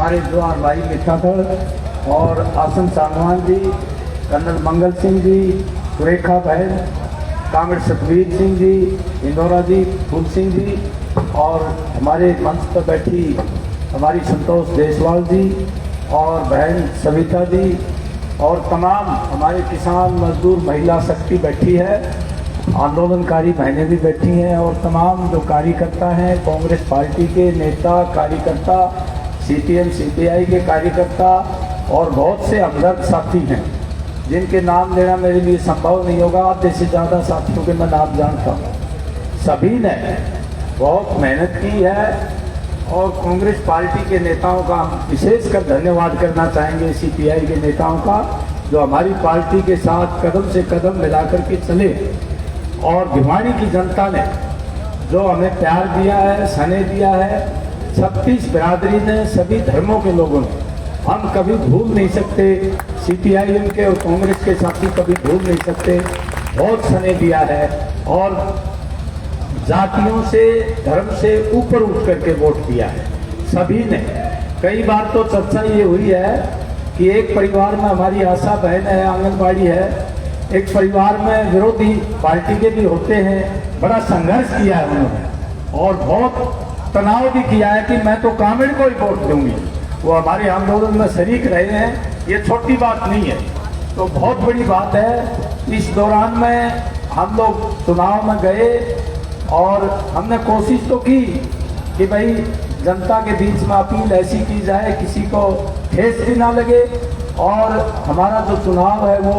हमारे जवाहर भाई मिठागढ़ और आसन सांगवान जी, कर्नल मंगल सिंह जी, सुरेखा बहन, कांग्रेस सतवीर सिंह जी, इंदौरा जी, फूल सिंह जी, और हमारे मंच पर बैठी हमारी संतोष देसवाल जी और बहन सविता जी, और तमाम हमारे किसान मजदूर महिला शक्ति बैठी है, आंदोलनकारी बहनें भी बैठी हैं, और तमाम जो कार्यकर्ता हैं, कांग्रेस पार्टी के नेता कार्यकर्ता, सीपीएम सीपीआई के कार्यकर्ता और बहुत से हमदर्द साथी हैं जिनके नाम लेना मेरे लिए संभव नहीं होगा। आधे से ज़्यादा साथियों के मैं नाम जानता हूँ। सभी ने बहुत मेहनत की है और कांग्रेस पार्टी के नेताओं का हम विशेषकर धन्यवाद करना चाहेंगे, सीपीआई के नेताओं का, जो हमारी पार्टी के साथ कदम से कदम मिलाकर के चले, और भिवानी की जनता ने जो हमें प्यार दिया है, स्नेह दिया है, 36 बिरादरी ने, सभी धर्मों के लोगों ने, हम कभी भूल नहीं सकते। सीपीआईएम के और कांग्रेस के साथी कभी भूल नहीं सकते। बहुत स्नेह दिया है और जातियों से, धर्म से ऊपर उठ करके वोट दिया है सभी ने। कई बार तो चर्चा ये हुई है कि एक परिवार में हमारी आशा बहन है, आंगनबाड़ी है, एक परिवार में विरोधी पार्टी के भी होते हैं। बड़ा संघर्ष किया है उन्होंने और बहुत तनाव भी किया है कि मैं तो कांग्रेस को ही वोट दूंगी। वो हमारे आंदोलन में शरीक रहे हैं, ये छोटी बात नहीं है, तो बहुत बड़ी बात है। इस दौरान में हम लोग चुनाव में गए और हमने कोशिश तो की कि भाई जनता के बीच में अपील ऐसी की जाए किसी को ठेस भी ना लगे और हमारा जो चुनाव है वो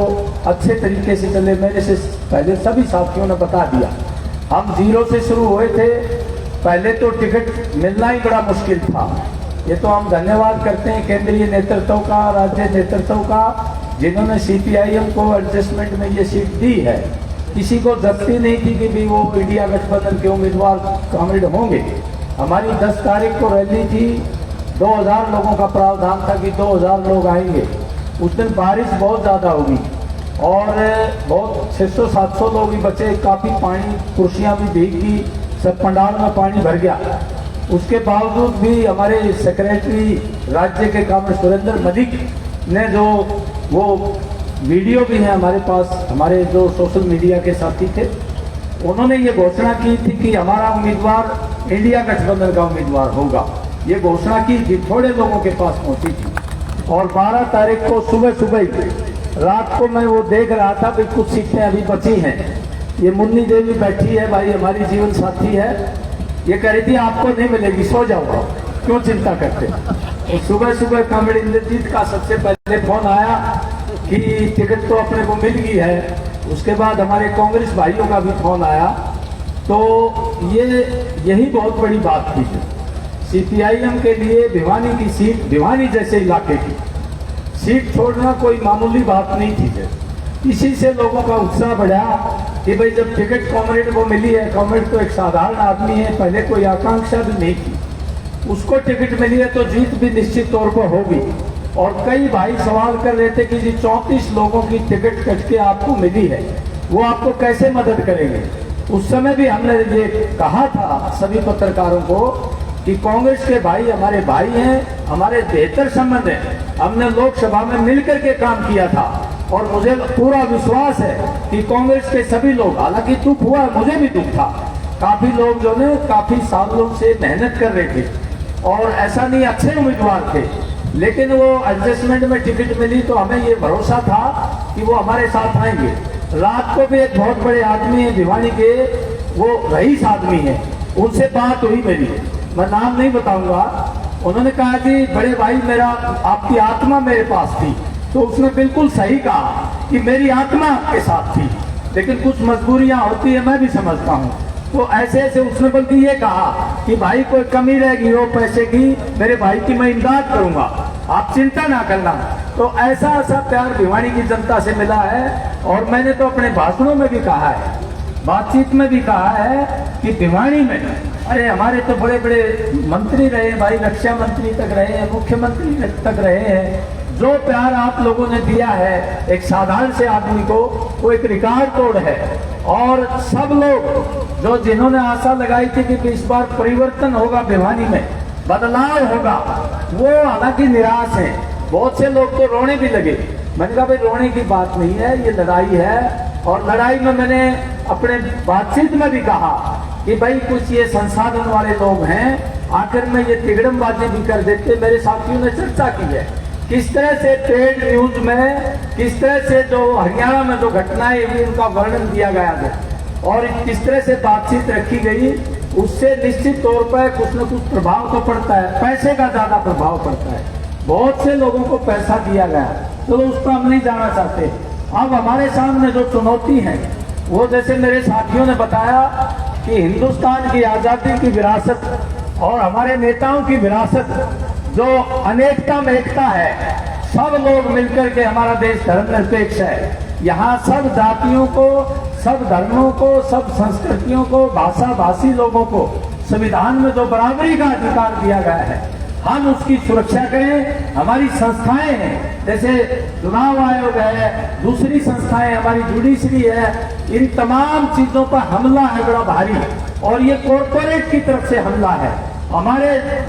अच्छे तरीके से चले। मेरे से पहले सभी साथियों ने बता दिया, हम 0 से शुरू हुए थे। पहले तो टिकट मिलना ही बड़ा मुश्किल था। ये तो हम धन्यवाद करते हैं केंद्रीय नेतृत्व का, राज्य नेतृत्व का, जिन्होंने सीपीआईएम को एडजस्टमेंट में ये सीट दी है। किसी को जब्ती नहीं थी कि भी वो इंडिया गठबंधन के उम्मीदवार कांग्रेस होंगे। हमारी 10 तारीख को रैली थी, 2000 लोगों का प्रावधान था कि 2000 लोग आएंगे। उस दिन बारिश बहुत ज़्यादा होगी और बहुत 600-700 लोग ही बचे। काफ़ी पानी, कुर्सियाँ भी भीग गई, सब पंडाल में पानी भर गया। उसके बावजूद भी हमारे सेक्रेटरी राज्य के कांग्रेस सुरेंद्र मलिक ने, जो वो वीडियो भी है हमारे पास, हमारे जो सोशल मीडिया के साथी थे, उन्होंने ये घोषणा की थी कि हमारा उम्मीदवार इंडिया गठबंधन का उम्मीदवार होगा। ये घोषणा की थी, थोड़े लोगों के पास पहुंची थी। और 12 तारीख को सुबह रात को मैं वो देख रहा था कि कुछ सीटें अभी बची हैं। ये मुन्नी देवी बैठी है, भाई हमारी जीवन साथी है, ये कह रही थी आपको नहीं मिलेगी, सो जाओ, क्यों चिंता करते। तो सुबह कामरेड इंद्रजीत का सबसे पहले फोन आया कि टिकट तो अपने को मिल गई है। उसके बाद हमारे कांग्रेस भाइयों का भी फोन आया। तो यही बहुत बड़ी बात थी सीपीआईएम के लिए। भिवानी की सीट, भिवानी जैसे इलाके की सीट छोड़ना कोई मामूली बात नहीं थी। इसी से लोगों का उत्साह बढ़ा कि भाई जब टिकट कांग्रेस को मिली है, कांग्रेस तो एक साधारण आदमी है, पहले कोई आकांक्षा भी नहीं थी, उसको टिकट मिली है तो जीत भी निश्चित तौर पर होगी। और कई भाई सवाल कर रहे थे कि जी 34 लोगों की टिकट कट के आपको मिली है, वो आपको कैसे मदद करेंगे। उस समय भी हमने ये कहा था सभी पत्रकारों को कि कांग्रेस के भाई हमारे भाई हैं, हमारे बेहतर संबंध है, हमने लोकसभा में मिलकर के काम किया था और मुझे पूरा विश्वास है कि कांग्रेस के सभी लोग, हालांकि दुख हुआ, मुझे भी दुख था, काफी लोग जो ने काफी सालों से मेहनत कर रहे थे और ऐसा नहीं अच्छे उम्मीदवार थे, लेकिन वो एडजस्टमेंट में टिकट मिली तो हमें ये भरोसा था कि वो हमारे साथ आएंगे। रात को भी एक बहुत बड़े आदमी है भिवानी के, वो रईस आदमी है, उनसे बात हुई मेरी, मैं नाम नहीं बताऊंगा। उन्होंने कहा कि बड़े भाई मेरा आपकी आत्मा मेरे पास थी, तो उसने बिल्कुल सही कहा कि मेरी आत्मा आपके साथ थी, लेकिन कुछ मजबूरियां होती है, मैं भी समझता हूँ। तो ऐसे उसने बल्कि ये कहा कि भाई कोई कमी रहेगी हो पैसे की, मेरे भाई की मैं इमदाद करूंगा, आप चिंता ना करना। तो ऐसा प्यार भिवानी की जनता से मिला है। और मैंने तो अपने भाषणों में भी कहा है, बातचीत में भी कहा है कि भिवानी में, अरे हमारे तो बड़े बड़े मंत्री रहे भाई, रक्षा मंत्री तक रहे हैं, मुख्यमंत्री तक रहे हैं, जो प्यार आप लोगों ने दिया है एक साधारण से आदमी को, वो एक रिकॉर्ड तोड़ है। और सब लोग जो जिन्होंने आशा लगाई थी कि इस बार परिवर्तन होगा भिवानी में, बदलाव होगा, वो हालांकि निराश है। बहुत से लोग तो रोने भी लगे। मैंने कहा भाई रोने की बात नहीं है, ये लड़ाई है। और लड़ाई में मैंने अपने बातचीत में भी कहा कि भाई कुछ ये संसाधन वाले लोग हैं, आखिर में ये तिगड़मबाजी भी कर देते। मेरे साथियों ने चर्चा की है किस तरह से ट्रेड न्यूज में, किस तरह से जो हरियाणा में जो घटनाएं हुई उनका वर्णन दिया गया है और किस तरह से बातचीत रखी गई, उससे निश्चित तौर पर कुछ न कुछ प्रभाव तो पड़ता है। पैसे का ज्यादा प्रभाव पड़ता है। बहुत से लोगों को पैसा दिया गया, तो उस पर हम नहीं जाना चाहते। अब हमारे सामने जो चुनौती है वो, जैसे मेरे साथियों ने बताया कि हिंदुस्तान की आजादी की विरासत और हमारे नेताओं की विरासत जो अनेकता में एकता है, सब लोग मिलकर के हमारा देश धर्मनिरपेक्ष है। यहाँ सब जातियों को, सब धर्मों को, सब संस्कृतियों को, भाषा भाषी लोगों को संविधान में जो बराबरी का अधिकार दिया गया है, हम उसकी सुरक्षा करें। हमारी संस्थाएं हैं, जैसे चुनाव आयोग है, दूसरी संस्थाएं, हमारी जुडिशरी है, इन तमाम चीजों पर हमला है बड़ा भारी, और ये कॉरपोरेट की तरफ से हमला है। हमारे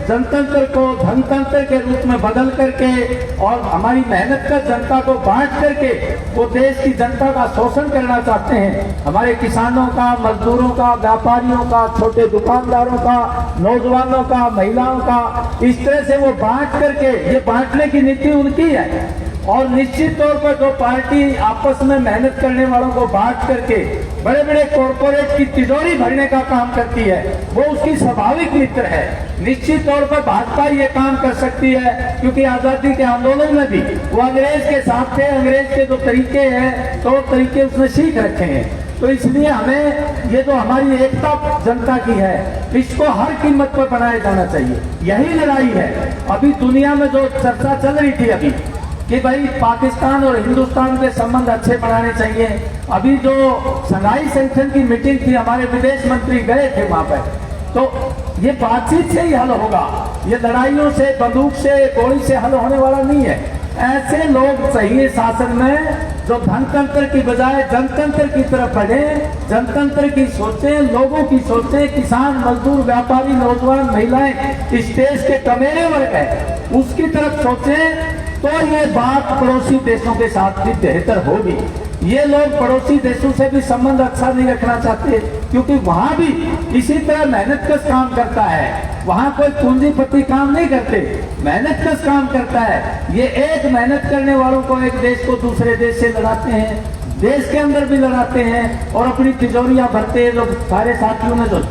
जनतंत्र को धनतंत्र के रूप में बदल करके और हमारी मेहनत का जनता को बांट करके वो देश की जनता का शोषण करना चाहते हैं। हमारे किसानों का, मजदूरों का, व्यापारियों का, छोटे दुकानदारों का, नौजवानों का, महिलाओं का, इस तरह से वो बांट करके, ये बांटने की नीति उनकी है। और निश्चित तौर पर जो पार्टी आपस में मेहनत करने वालों को बांट करके बड़े बड़े कॉरपोरेट की तिजोरी भरने का काम करती है, वो उसकी स्वाभाविक मित्र है। निश्चित तौर पर भाजपा ये काम कर सकती है, क्योंकि आजादी के आंदोलन में भी वो अंग्रेज के साथ थे। अंग्रेज के जो तरीके हैं, तौर तरीके उसने सीख रखे हैं। तो इसलिए हमें ये जो हमारी एकता जनता की है, इसको हर कीमत पर बनाया जाना चाहिए। यही लड़ाई है। अभी दुनिया में जो चर्चा चल रही थी अभी कि भाई पाकिस्तान और हिंदुस्तान के संबंध अच्छे बनाने चाहिए, अभी जो शंघाई संगठन की मीटिंग थी, हमारे विदेश मंत्री गए थे वहां पर, तो ये बातचीत से ही हल होगा। ये लड़ाइयों से, बंदूक से, गोली से हल होने वाला नहीं है। ऐसे लोग चाहिए शासन में जो धनतंत्र की बजाय जनतंत्र की तरफ बढ़े, जनतंत्र की सोचें, लोगों की सोचें। किसान, मजदूर, व्यापारी, नौजवान, महिलाएं, इस देश के कमेरे वर्ग है, उसकी तरफ सोचें, तो ये बात पड़ोसी देशों के साथ भी बेहतर होगी। ये लोग पड़ोसी देशों से भी संबंध अच्छा नहीं रखना चाहते, क्योंकि वहां भी इसी तरह मेहनत कश काम करता है। वहां कोई पूंजीपति काम नहीं करते, मेहनत कश काम करता है। ये एक मेहनत करने वालों को एक देश को दूसरे देश से लड़ाते हैं, देश के अंदर भी लड़ाते हैं और अपनी तिजोरियां भरते हैं। लोग सारे साथियों ने जो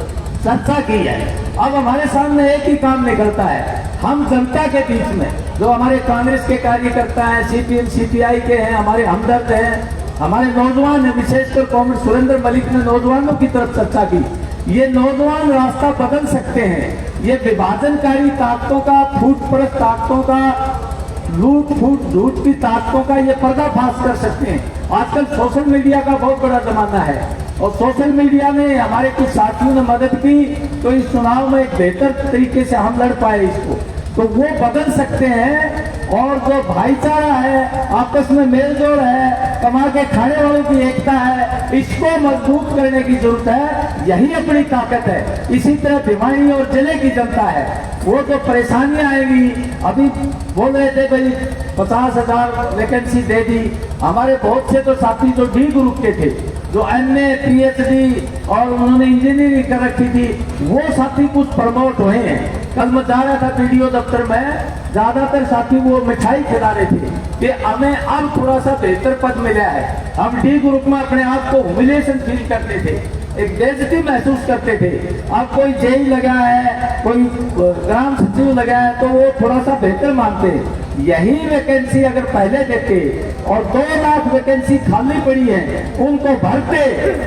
चर्चा की है, अब हमारे सामने एक ही काम निकलता है। हम जनता के बीच में जो हमारे कांग्रेस के कार्यकर्ता हैं, सीपीएम सीपीआई के हैं, हमारे हमदर्द हैं, हमारे नौजवान हैं, विशेषकर कॉमरेड सुरेंद्र मलिक ने नौजवानों की तरफ चर्चा की। ये नौजवान रास्ता बदल सकते हैं। ये विभाजनकारी ताकतों का, फूट-परस्त ताकतों का, लूट फूट झूठ की ताकतों का ये पर्दाफाश कर सकते हैं। आजकल सोशल मीडिया का बहुत बड़ा जमाना है और सोशल मीडिया ने हमारे कुछ साथियों ने मदद की, तो इस चुनाव में एक बेहतर तरीके से हम लड़ पाए इसको। तो वो बदल सकते हैं। और जो भाईचारा है, आपस में मेल जोल है, कमा के खाने वालों की एकता है, इसको मजबूत करने की जरूरत है। यही अपनी ताकत है। इसी तरह भिवानी और जिले की जनता है, वो जो परेशानियां आएंगी, अभी बोल रहे थे भाई 50,000 वैकेंसी दे दी। हमारे बहुत से तो साथी जो डी ग्रुप के थे, जो MA PhD और उन्होंने इंजीनियरिंग कर रखी थी, वो साथी कुछ प्रमोट हुए हैं। कल मैं जा रहा था PDO दफ्तर में, ज्यादातर साथी वो मिठाई खिला रहे थे कि हमें अब थोड़ा सा बेहतर पद मिला है। हम डी ग्रुप में अपने आप को ह्यूमिलिएशन फील करते थे, एक बेइज्जती महसूस करते थे। अब कोई जेई लगा है, कोई ग्राम सचिव लगा है, तो वो थोड़ा सा बेहतर मानते हैं। यही वैकेंसी अगर पहले देते और 2 लाख वैकेंसी खाली पड़ी है उनको भरते,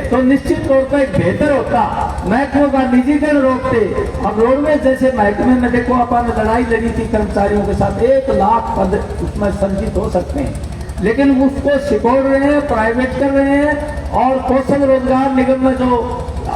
तो निश्चित तौर पर बेहतर होता। महकमों का निजीकरण रोकते। अब रोडवेज जैसे महकमे में देखो, अपन लड़ाई लड़ी थी कर्मचारियों के साथ, 1 लाख पद उसमें संचित हो सकते हैं, लेकिन उसको सिकोड़ रहे हैं, प्राइवेट कर रहे हैं। और कौशल रोजगार निगम में जो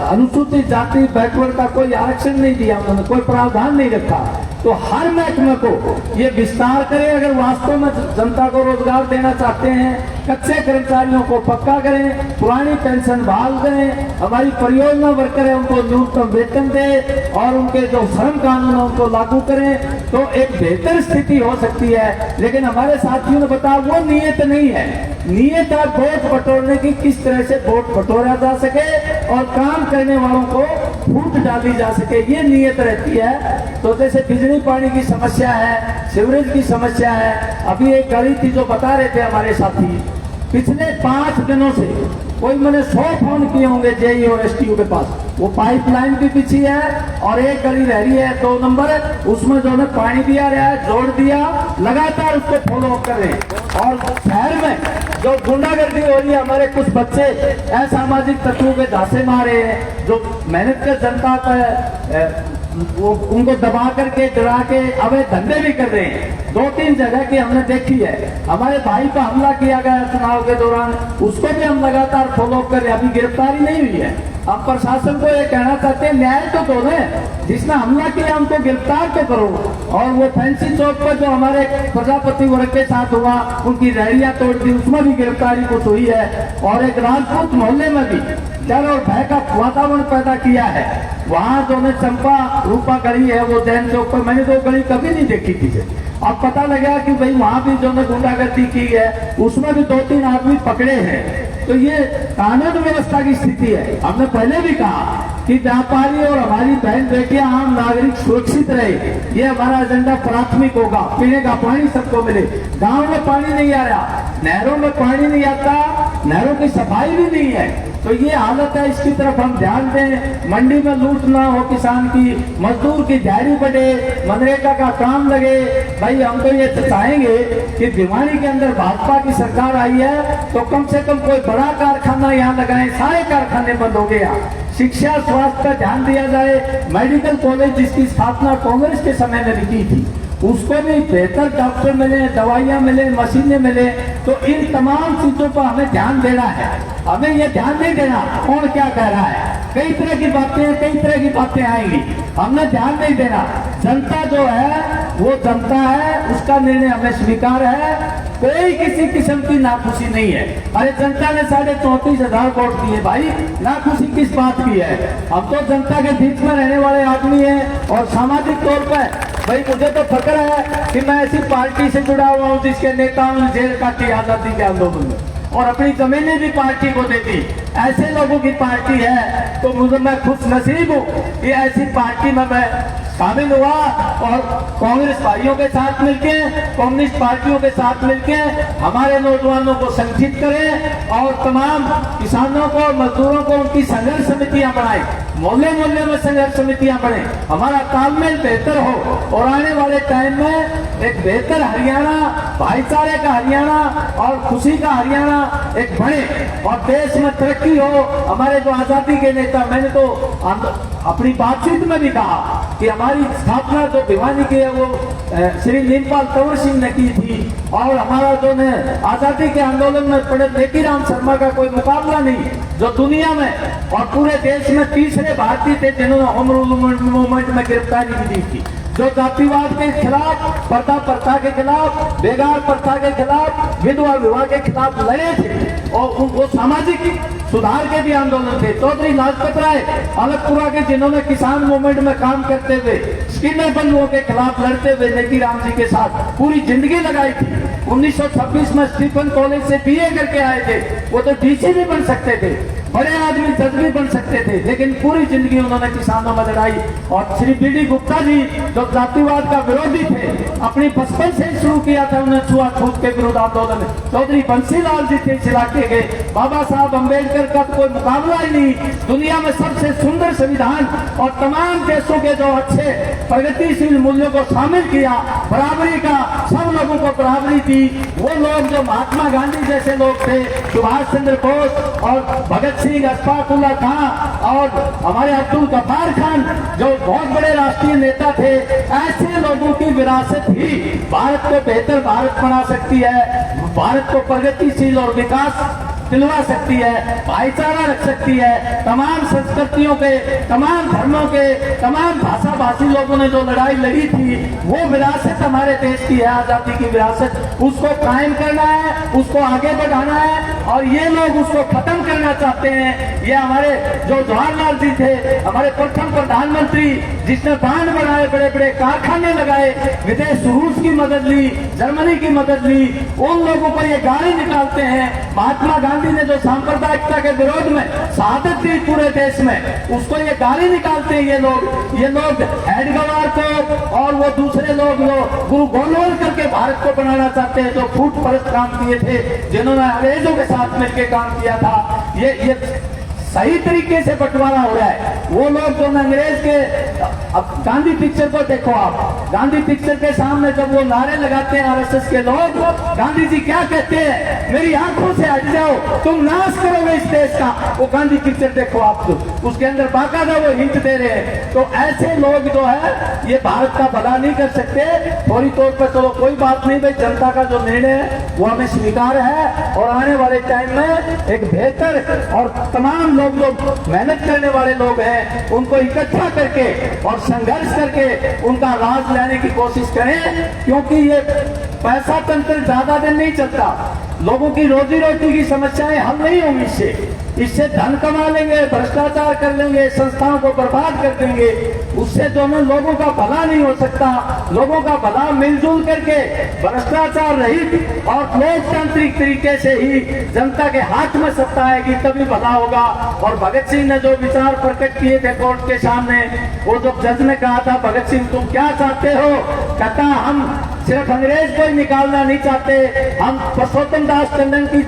अनुसूचित जाति बैकवर्ड का कोई आरक्षण नहीं दिया, उन्होंने कोई प्रावधान नहीं रखा। तो हर महकमे को ये विस्तार करें। अगर वास्तव में जनता को रोजगार देना चाहते हैं, कच्चे कर्मचारियों को पक्का करें, पुरानी पेंशन बहाल करें, हमारी परियोजना वर्कर है उनको न्यूनतम वेतन दें और उनके जो श्रम कानून है उनको लागू करें, तो एक बेहतर स्थिति हो सकती है। लेकिन हमारे साथियों ने बताया वो नीयत नहीं है। नीयत है वोट बटोरने की, किस तरह से वोट बटोरा जा सके और काम करने वालों को फूट डाली जा सके, ये नीयत रहती है। तो जैसे बिजली पानी की समस्या है, सीवरेज की समस्या है। अभी एक गली थी जो बता रहे थे हमारे साथी, पिछले 5 दिनों से कोई मैंने 100 फोन किए होंगे जेई और एसटीयू के पास। वो पाइपलाइन भी पीछे है और एक गली रह रही है 2 नंबर, उसमें जो है पानी दिया रहा है, जोड़ दिया, लगातार उसको फॉलो अप कर रहे हैं। और शहर में जो गुंडागर्दी हो रही है, हमारे कुछ बच्चे असामाजिक तत्वों के झांसे मारे हैं, जो मेहनत कर जनता पर वो उनको दबा करके डरा के अवैध धंधे भी कर रहे हैं। 2-3 जगह की हमने देखी है। हमारे भाई पर हमला किया गया चुनाव के दौरान, उसको भी हम लगातार फॉलो कर रहे हैं, अभी गिरफ्तारी नहीं हुई है। हम प्रशासन को ये कहना चाहते हैं न्याय तो दो दें, जिसने हमला किया उनको गिरफ्तार तो करो। और वो फैंसी चौक पर जो हमारे प्रजापति वर्ग के साथ हुआ, उनकी रैलियां तोड़ दी, उसमें भी गिरफ्तारी कुछ हुई है। और एक राजपूत मोहल्ले में भी डर और भय का वातावरण पैदा किया है। वहां जो ने चंपा रूपा गली है, वो जैन चौक पर, मैंने तो गली कभी नहीं देखी थी। अब पता लगा कि भाई वहां भी जो ने गुंडागर्दी की है, उसमें भी 2-3 आदमी पकड़े हैं। तो ये कानून व्यवस्था की स्थिति है। हमने पहले भी कहा कि व्यापारी और हमारी बहन बेटियां, आम नागरिक सुरक्षित रहे, ये हमारा एजेंडा प्राथमिक होगा। पीने का पानी सबको मिले। गांव में पानी नहीं आ रहा, नहरों में पानी नहीं आता, नहरों की सफाई भी नहीं है। तो ये हालत है, इसकी तरफ हम ध्यान दें। मंडी में लूट ना हो किसान की, मजदूर की दिहाड़ी बढ़े, मनरेगा का काम लगे। भाई हम तो ये चाहेंगे कि भिवानी के अंदर भाजपा की सरकार आई है तो कम से कम कोई बड़ा कारखाना यहाँ लगाएं। सारे कारखाने बंद हो गया। शिक्षा स्वास्थ्य पर ध्यान दिया जाए। मेडिकल कॉलेज जिसकी स्थापना कांग्रेस के समय में भी की थी, उसको भी बेहतर डॉक्टर मिले, दवाइयां मिले, मशीनें मिले। तो इन तमाम चीजों पर हमें ध्यान देना है। हमें ये ध्यान नहीं देना कौन क्या कह रहा है। कई तरह की बातें आएंगी, हमने ध्यान नहीं देना। जनता जो है वो जनता है, उसका निर्णय हमें स्वीकार है। कोई किसी किस्म की नाखुशी नहीं है। अरे जनता ने 34,500 वोट दिए, भाई नाखुशी किस बात की है। हम तो जनता के बीच में रहने वाले आदमी हैं और सामाजिक तौर पर भाई मुझे तो फक्र है कि मैं ऐसी पार्टी से जुड़ा हुआ हूँ जिसके नेताओं ने जेल काटी आजादी के आंदोलन में और अपनी जमीनें भी पार्टी को दे दी। ऐसे लोगों की पार्टी है तो मुझे, मैं खुश नसीब हूँ कि ऐसी पार्टी में मैं शामिल हुआ और कांग्रेस भाइयों के साथ मिलके, कम्युनिस्ट पार्टियों के साथ मिलके हमारे नौजवानों को संगठित करें और तमाम किसानों को, मजदूरों को उनकी संघर्ष समितियां बनाएं। मोहल्ले मोहल्ले में संघर्ष समितियां बने, हमारा तालमेल बेहतर हो और आने वाले टाइम में एक बेहतर हरियाणा, भाईचारे का हरियाणा और खुशी का हरियाणा एक बने और देश में तरक्की हो। हमारे जो आजादी के नेता, मैंने तो अपनी बातचीत में भी कहा कि हमारी स्थापना जो भिवानी की है वो श्री नीलपाल कंवर सिंह ने की थी और हमारा जो ने आजादी के आंदोलन में पंडित लेकीराम शर्मा का कोई मुकाबला नहीं, जो दुनिया में और पूरे देश में तीसरे भारतीय थे जिन्होंने होम रूल मूवमेंट में गिरफ्तारी भी दी थी, जो जातिवाद के खिलाफ, पर्दा प्रथा के खिलाफ, बेगार प्रथा के खिलाफ, विधवा विवाह के खिलाफ लड़े थे और वो सामाजिक सुधार के भी आंदोलन थे। चौधरी लाजपत राय अलगपुरा के, जिन्होंने किसान मूवमेंट में काम करते हुए स्किनर बंधुओं के खिलाफ लड़ते हुए लेकीराम जी के साथ पूरी जिंदगी लगाई थी। 1926 में स्टीफन कॉलेज से बीए करके आए थे। वो तो डीसी भी बन सकते थे, बड़े आदमी जज भी बन सकते थे, लेकिन पूरी जिंदगी उन्होंने किसानों में लड़ाई। और श्री बीडी गुप्ता जी जो जातिवाद का विरोधी थे, अपनी बचपन से शुरू किया था उन्हें छुआछूत के विरुद्ध आंदोलन। चौधरी बंसीलाल जी थे इस इलाके के। बाबा साहब अम्बेडकर का कोई मुकाबला ही नहीं। दुनिया में सबसे सुंदर संविधान और तमाम देशों के जो अच्छे प्रगतिशील मूल्यों को शामिल किया, बराबरी का, सब लोगों को बराबरी दी। वो लोग जो महात्मा गांधी जैसे लोग थे, सुभाष चंद्र बोस और भगत सिंह, अशफाक उल्लाह खां और हमारे अब्दुल गफ्फार खान जो बहुत बड़े राष्ट्रीय नेता थे, ऐसे लोगों की विरासत ही भारत को बेहतर भारत बना सकती है, भारत को प्रगतिशील और विकास दिलवा सकती है, भाईचारा रख सकती है। तमाम संस्कृतियों के, तमाम धर्मों के, तमाम भाषा भाषी लोगों ने जो लड़ाई लड़ी थी, वो विरासत हमारे देश की है, आजादी की विरासत, उसको कायम करना है, उसको आगे बढ़ाना है। और ये लोग उसको खत्म करना चाहते हैं। ये हमारे जो जवाहरलाल जी थे, हमारे प्रथम प्रधानमंत्री, जिसने बांध बनाए, बड़े बड़े कारखाने लगाए, विदेश रूस की मदद ली, जर्मनी की मदद ली, उन लोगों को ये गाली निकालते हैं। महात्मा गांधी ने जो सांप्रदायिकता के विरोध में शहादत दी पूरे देश में, उसको ये गाली निकालते हैं। ये लोग हेडगवार को और वो दूसरे लोग गुरु गोलवलकर के भारत को बनाना चाहते हैं, जो फूट परस्त काम किए थे, जिन्होंने अंग्रेजों के साथ मिलकर काम किया था। ये सही तरीके से बंटवारा हो रहा है। वो लोग जो अंग्रेज के, अब गांधी पिक्चर को देखो आप, गांधी पिक्चर के सामने जब वो नारे लगाते हैं आरएसएस के लोग, गांधी जी क्या कहते हैं, मेरी आंखों से हट जाओ, तुम नाश करोगे इस देश का। वो गांधी पिक्चर देखो आप, तो उसके अंदर बाकायदा वो हिंट दे रहे हैं। तो ऐसे लोग जो है ये भारत का भला नहीं कर सकते। फौरी तौर पर चलो कोई बात नहीं भाई, जनता का जो निर्णय है वो हमें स्वीकार है, और आने वाले टाइम में एक बेहतर और तमाम लोग जो मेहनत करने वाले लोग हैं उनको इकट्ठा करके और संघर्ष करके उनका राज लेने की कोशिश करें। क्योंकि ये पैसा तंत्र ज्यादा दिन नहीं चलता, लोगों की रोजी रोटी की समस्याएं हल नहीं होंगी। इससे धन कमा लेंगे, भ्रष्टाचार कर लेंगे, संस्थाओं को बर्बाद कर देंगे, उससे दोनों लोगों का भला नहीं हो सकता। लोगों का भला मिलजुल करके भ्रष्टाचार रहित और लोकतांत्रिक तरीके से ही जनता के हाथ में सत्ता आएगी, तभी भला होगा। और भगत सिंह ने जो विचार प्रकट किए थे कोर्ट के सामने, वो जो जज ने कहा था, भगत सिंह तुम क्या चाहते हो, कहता हम सिर्फ अंग्रेज को ही निकालना नहीं चाहते, हम पुरुषोत्तम दास टंडन की,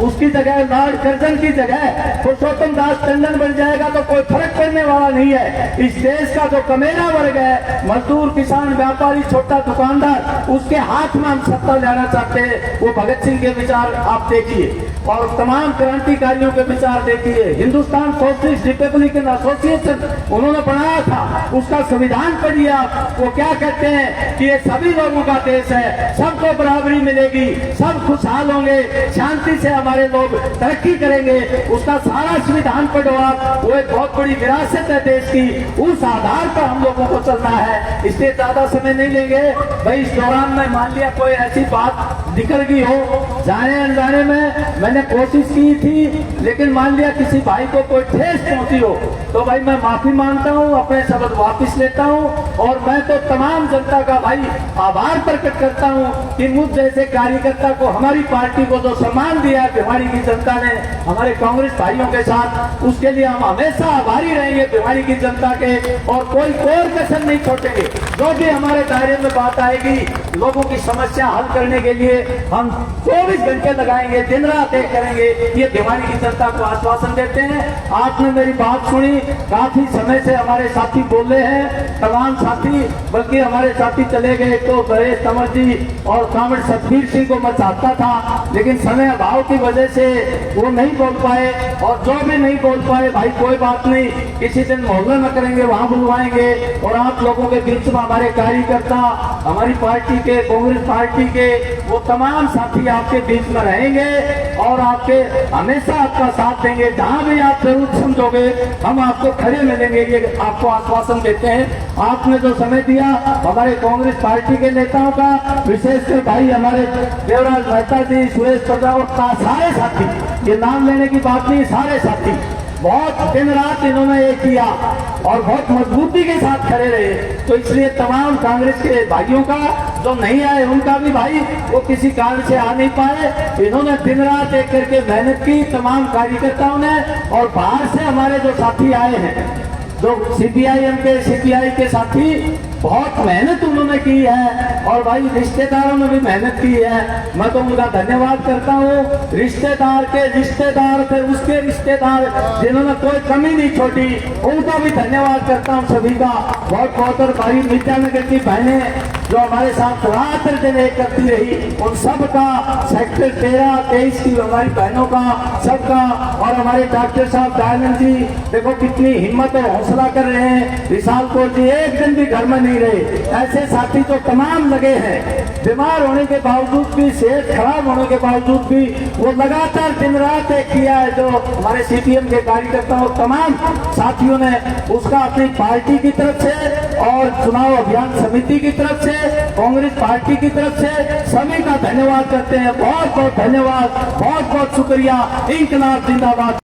उसकी जगह लॉर्ड कर्जन की जगह पुरुषोत्तम दास टंडन बन जाएगा तो कोई फर्क पड़ने वाला नहीं है। इस देश का जो कमेरा वर्ग है, मजदूर, किसान, व्यापारी, छोटा दुकानदार, उसके हाथ में हम सत्ता लेना चाहते हैं। वो भगत सिंह के विचार आप देखिए और तमाम क्रांतिकारियों के विचार देखिए। हिंदुस्तान सोशलिस्ट रिपब्लिकन एसोसिएशन उन्होंने बनाया था, उसका संविधान पढ़िए आप, वो क्या कहते हैं कि ये सभी लोगों का देश है, सबको बराबरी मिलेगी, सब खुशहाल होंगे, शांति से हमारे लोग तरक्की करेंगे। उसका सारा संविधान पढ़ो आप, वो एक बहुत बड़ी विरासत है देश की, उस आधार पर हम लोगों को चलना है। इसलिए ज्यादा समय नहीं लेंगे भाई। इस दौरान में मान लिया कोई ऐसी बात निकल गई हो, जाने अनजाने में मैंने कोशिश की थी, लेकिन मान लिया किसी भाई को कोई ठेस पहुंची हो, तो भाई मैं माफी मांगता हूं, अपने शब्द वापिस लेता हूं। और मैं तो तमाम जनता का भाई आभार प्रकट करता हूं कि मुझ जैसे कार्यकर्ता को, हमारी पार्टी को जो सम्मान दिया है भिवाड़ी की जनता ने हमारे कांग्रेस भाइयों के साथ, उसके लिए हम हमेशा आभारी रहेंगे भिवाड़ी की जनता के, और कोई कसर नहीं छोड़ेंगे। जो भी हमारे दायरे में बात आएगी, लोगों की समस्या हल करने के लिए हम 24 घंटे लगाएंगे, दिन रात एक करेंगे, ये भिवाड़ी की जनता को आश्वासन देते हैं। आपने मेरी बात सुनी, काफी समय से हमारे साथी बोल रहे हैं, तमाम साथी, बल्कि हमारे साथी चले गए तो नरेश तंवर जी और कांवड़ सतबीर सिंह को मैं चाहता था, लेकिन समय अभाव की वजह से वो नहीं बोल पाए। और जो भी नहीं बोल पाए भाई कोई बात नहीं, किसी दिन मोहल्ले में करेंगे, वहां बुलवाएंगे, और आप लोगों के बीच में हमारे कार्यकर्ता, हमारी पार्टी के, कांग्रेस पार्टी के वो तमाम साथी आपके बीच में रहेंगे और आपके हमेशा आपका साथ देंगे। जहां भी आप जरूरत समझोगे हम आपको खड़े मिलेंगे, ये आपको आश्वासन देते हैं। आपने जो समय दिया हमारे कांग्रेस पार्टी के नेताओं का, विशेषकर भाई हमारे देवराज मेहता जी, सुरेश प्रजापत का, सारे साथी, ये नाम लेने की बात नहीं, सारे साथी बहुत दिन रात इन्होंने ये किया और बहुत मजबूती के साथ खड़े रहे। तो इसलिए तमाम कांग्रेस के भाइयों का, जो नहीं आए उनका भी भाई वो किसी कारण से आ नहीं पाए, इन्होंने दिन रात एक करके मेहनत की, तमाम कार्यकर्ताओं ने। और बाहर से हमारे जो साथी आए हैं, जो सीपीआईएम के, सीपीआई के साथी, बहुत मेहनत उन्होंने की है, और भाई रिश्तेदारों ने भी मेहनत की है। मैं तो उनका धन्यवाद करता हूँ। रिश्तेदार के रिश्तेदार थे, उसके रिश्तेदार, जिन्होंने कोई कमी नहीं छोड़ी, उनका भी धन्यवाद करता हूँ सभी का बहुत बहुत। और भाई मिर्जानगर की बहनें जो हमारे साथ रात दिन एक करती रही, उन सबका, सेक्टर 13, 23 की हमारी बहनों का, सबका, और हमारे डॉक्टर साहब दयानंद जी देखो कितनी हिम्मत और हौसला कर रहे हैं। विशाल कौर जी एक दिन भी घर में नहीं रहे। ऐसे साथी तो तमाम लगे हैं बीमार होने के बावजूद भी, सेहत खराब होने के बावजूद भी वो लगातार दिन रात एक किया है। जो हमारे सीपीएम के कार्यकर्ताओं तमाम साथियों ने उसका अपनी पार्टी की तरफ से और चुनाव अभियान समिति की तरफ से, कांग्रेस पार्टी की तरफ से सभी का धन्यवाद करते हैं। बहुत बहुत धन्यवाद, बहुत बहुत शुक्रिया। इंकलाब जिंदाबाद।